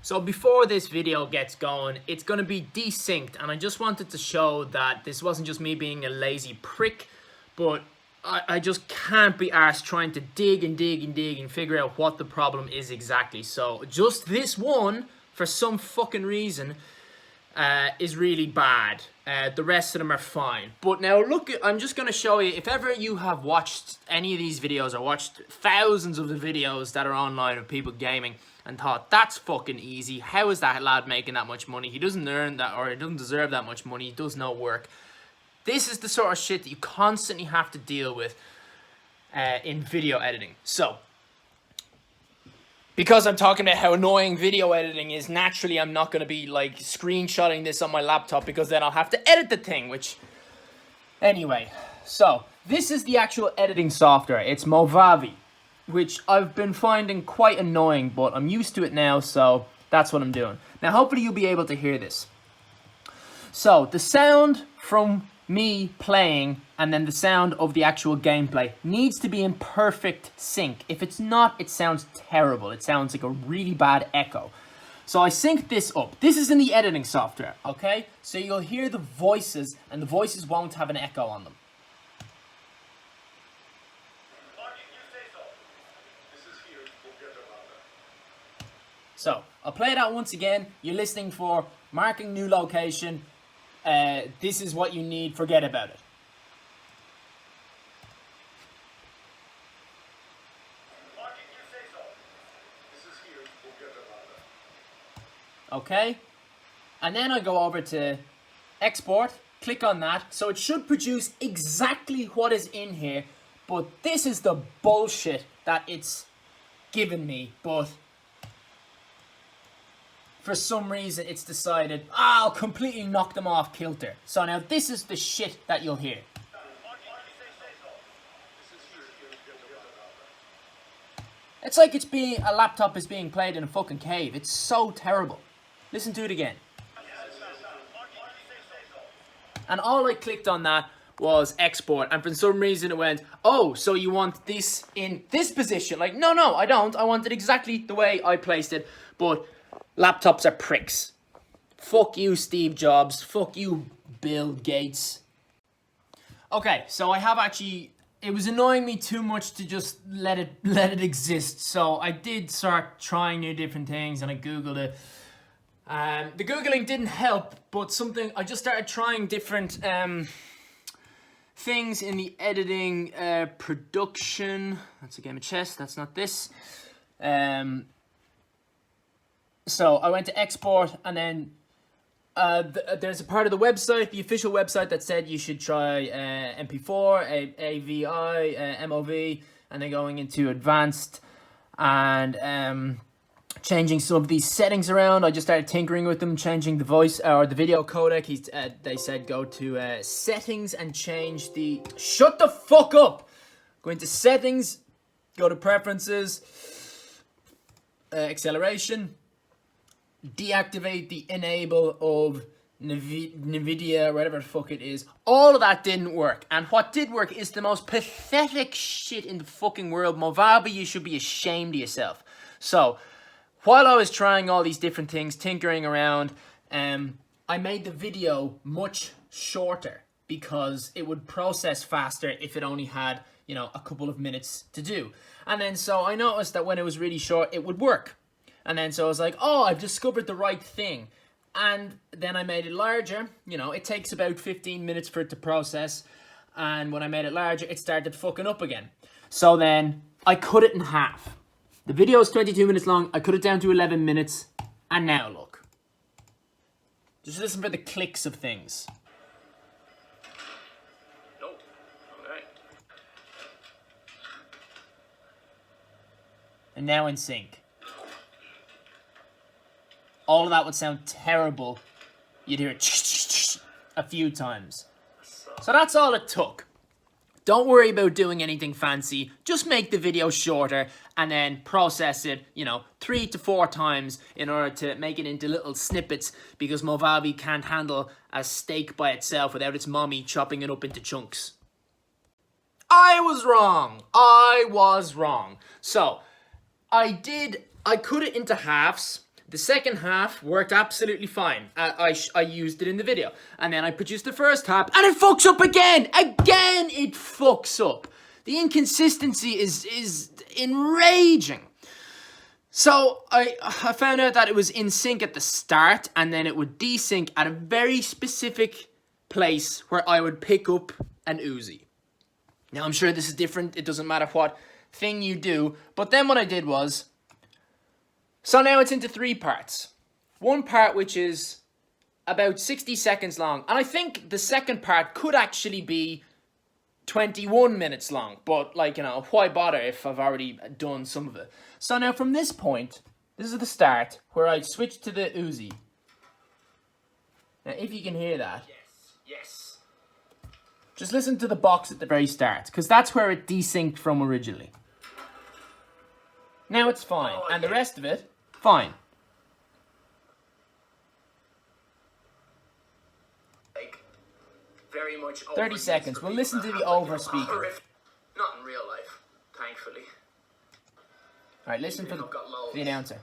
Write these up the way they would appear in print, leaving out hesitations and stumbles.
So before this video gets going, it's going to be desynced, and I just wanted to show that this wasn't just me being a lazy prick, but I just can't be arsed trying to dig and figure out what the problem is exactly. So just this one, for some fucking reason, is really bad. The rest of them are fine. But now look, I'm just going to show you, if ever you have watched any of these videos or watched thousands of the videos that are online of people gaming and thought, that's fucking easy. How is that lad making that much money? He doesn't earn that, or he doesn't deserve that much money. He does no work. This is the sort of shit that you constantly have to deal with in video editing. So, because I'm talking about how annoying video editing is, naturally I'm not going to be like screenshotting this on my laptop, because then I'll have to edit the thing, which... Anyway, so this is the actual editing software. It's Movavi, which I've been finding quite annoying, but I'm used to it now, so that's what I'm doing. Now, hopefully you'll be able to hear this. So, the sound from me playing and then the sound of the actual gameplay needs to be in perfect sync. If it's not, it sounds terrible. It sounds like a really bad echo. So I synced this up. This is in the editing software, okay? So you'll hear the voices, and the voices won't have an echo on them. So, I'll play that once again. You're listening for marking new location. This is what you need. Forget about it. Okay. And then I go over to export. Click on that. So it should produce exactly what is in here. But this is the bullshit that it's given me. But for some reason, it's decided, I'll completely knock them off kilter. So now this is the shit that you'll hear. It's like a laptop is being played in a fucking cave. It's so terrible. Listen to it again. And all I clicked on that was export, and for some reason it went, oh, so you want this in this position? Like, no, I don't. I want it exactly the way I placed it, but laptops are pricks. Fuck you, Steve Jobs. Fuck you, Bill Gates. Okay, so I have actually... It was annoying me too much to just let it exist. So I did start trying new different things, and I Googled it. The Googling didn't help, but I just started trying different things in the editing production. That's a game of chess. That's not this. So I went to export, and then there's a part of the website, the official website, that said you should try MP4, AVI, MOV, and then going into advanced and changing some of these settings around. I just started tinkering with them, changing the voice or the video codec. They said go to settings and change the... Shut the fuck up! Go into settings, go to preferences, acceleration, deactivate the enable of NVIDIA, whatever the fuck it is. All of that didn't work. And what did work is the most pathetic shit in the fucking world. Movavi, you should be ashamed of yourself. So, while I was trying all these different things, tinkering around, I made the video much shorter because it would process faster if it only had, a couple of minutes to do. And then so I noticed that when it was really short, it would work. And then so I was like, oh, I've discovered the right thing. And then I made it larger. It takes about 15 minutes for it to process. And when I made it larger, it started fucking up again. So then I cut it in half. The video is 22 minutes long. I cut it down to 11 minutes. And now look. Just listen for the clicks of things. Oh, alright. And now in sync. All of that would sound terrible. You'd hear it a few times. So that's all it took. Don't worry about doing anything fancy. Just make the video shorter and then process it, 3 to 4 times in order to make it into little snippets, because Movavi can't handle a steak by itself without its mommy chopping it up into chunks. I was wrong. So, I cut it into halves. The second half worked absolutely fine. I used it in the video. And then I produced the first half and it fucks up again. Again, it fucks up. The inconsistency is enraging. So I found out that it was in sync at the start and then it would desync at a very specific place where I would pick up an Uzi. Now I'm sure this is different. It doesn't matter what thing you do. But then what I did was, so now it's into 3 parts. One part which is about 60 seconds long. And I think the second part could actually be 21 minutes long. But, like, you know, why bother if I've already done some of it? So now from this point, this is the start, where I switch to the Uzi. Now, if you can hear that. Yes. Just listen to the box at the very start, because that's where it desynced from originally. Now it's fine, and the rest of it, fine. Like, very much 30 seconds. We'll listen to the over speaker. Not in real life, thankfully. Alright, listen for the announcer.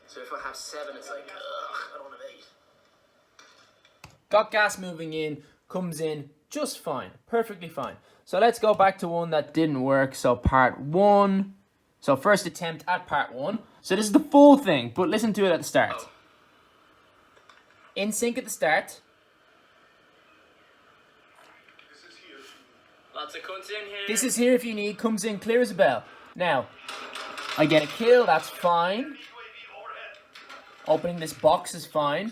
So if I have 7, it's like, ugh, I don't have 8. Got gas moving in, comes in just fine, perfectly fine. So let's go back to one that didn't work. So part 1. So first attempt at part 1. So this is the full thing, but listen to it at the start. In sync at the start. Lots of cunts in here. This is here if you need, comes in clear as a bell. Now, I get a kill, that's fine. Opening this box is fine.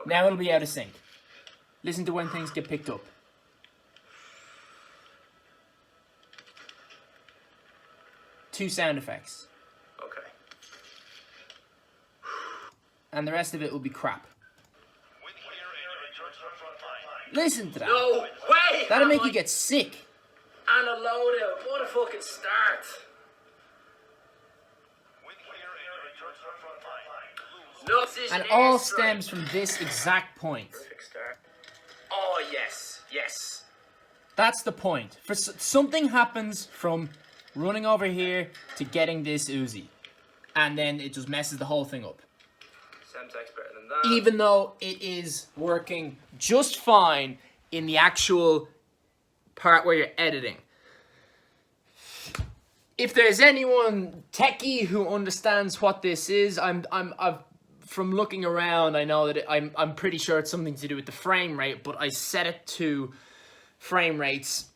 Now it'll be out of sync. Listen to when things get picked up. Two sound effects. Okay. And the rest of it will be crap. Listen to that. No way! That'll make you get sick. And a loadout. What a fucking start. No, And all stems from this exact point. Perfect start. Oh, yes. Yes. That's the point. For something happens from running over here to getting this Uzi. And then it just messes the whole thing up. Semtex better than that. Even though it is working just fine in the actual part where you're editing. If there's anyone techie who understands what this is, I've from looking around, I know that I'm pretty sure it's something to do with the frame rate, but I set it to frame rates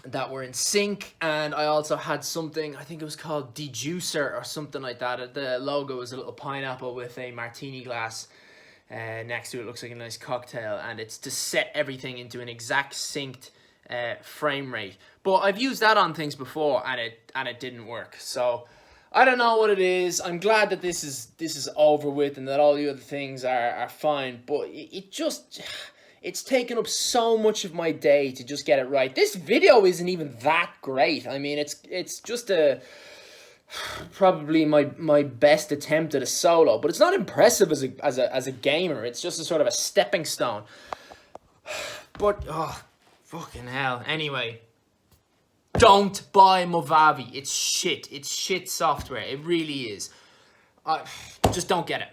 that were in sync, and I also had something, I think it was called Dejuicer or something like that. The logo was a little pineapple with a martini glass next to it. It looks like a nice cocktail, and it's to set everything into an exact synced frame rate. But I've used that on things before, and it didn't work. So I don't know what it is. I'm glad that this is over with and that all the other things are fine. But it's taken up so much of my day to just get it right. This video isn't even that great. I mean, it's just probably my best attempt at a solo, but it's not impressive as a gamer. It's just a sort of a stepping stone. But oh, fucking hell. Anyway, don't buy Movavi. It's shit. It's shit software. It really is. Just don't get it.